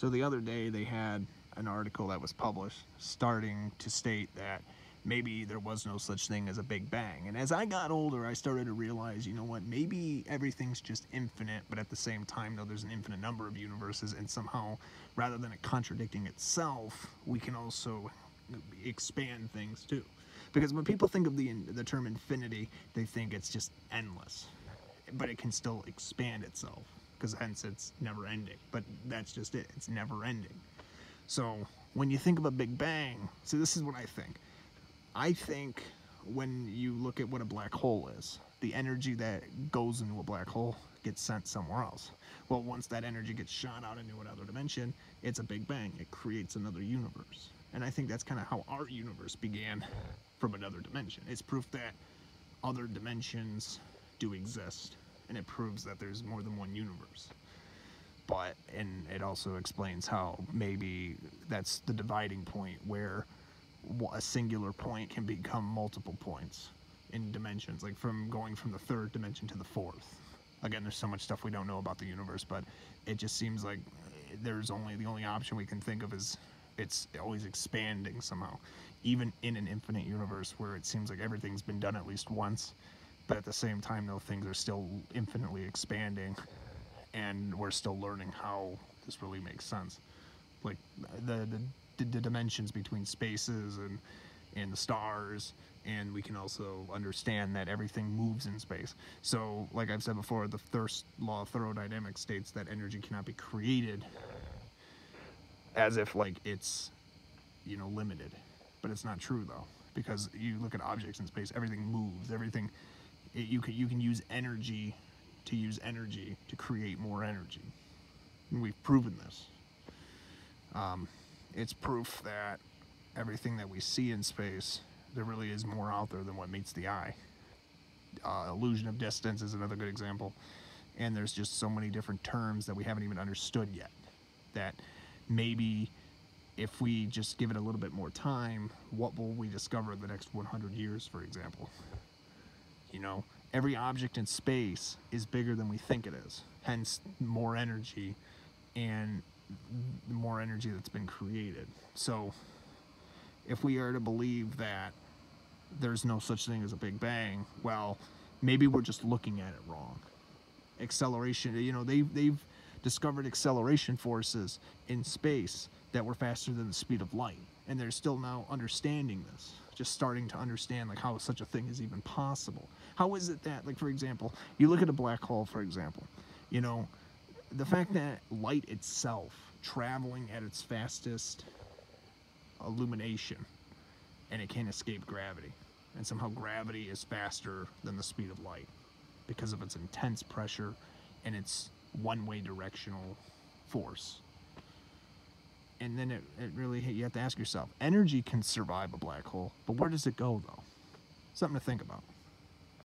So the other day they had an article that was published starting to state that maybe there was no such thing as a Big Bang. And as I got older, I started to realize, you know what, maybe everything's just infinite, but at the same time, though, there's an infinite number of universes, and somehow, rather than it contradicting itself, we can also expand things too. Because when people think of the term infinity, they think it's just endless, but it can still expand itself, because hence it's never ending. But that's just it, it's never ending. So when you think of a Big Bang, so this is what I think. I think when you look at what a black hole is, the energy that goes into a black hole gets sent somewhere else. Well, once that energy gets shot out into another dimension, it's a Big Bang. It creates another universe. And I think that's kind of how our universe began, from another dimension. It's proof that other dimensions do exist, and it proves that there's more than one universe. But, and it also explains how maybe that's the dividing point where a singular point can become multiple points in dimensions, like from going from the third dimension to the fourth. Again, there's so much stuff we don't know about the universe, but it just seems like the only option we can think of is it's always expanding somehow, even in an infinite universe where it seems like everything's been done at least once, but at the same time, though, things are still infinitely expanding, and we're still learning how this really makes sense. Like the dimensions between spaces and the stars, and we can also understand that everything moves in space. So like I've said before, the first law of thermodynamics states that energy cannot be created, as if like it's, you know, limited. But it's not true though, because you look at objects in space, everything moves, you can use energy to create more energy, and we've proven this. It's proof that everything that we see in space, there really is more out there than what meets the eye. Illusion of distance is another good example. And there's just so many different terms that we haven't even understood yet, that maybe if we just give it a little bit more time, what will we discover in the next 100 years, for example? You know, every object in space is bigger than we think it is, hence more energy, and more energy that's been created. So if we are to believe that there's no such thing as a Big Bang, well, maybe we're just looking at it wrong. Acceleration, you know, they've discovered acceleration forces in space that were faster than the speed of light, and they're still now understanding this, just starting to understand like how such a thing is even possible. How is it that, like, for example, you look at a black hole, for example, you know, the fact that light itself traveling at its fastest illumination, and it can't escape gravity, and somehow gravity is faster than the speed of light because of its intense pressure and its one-way directional force. And then it really, you have to ask yourself, energy can survive a black hole, but where does it go though? Something to think about.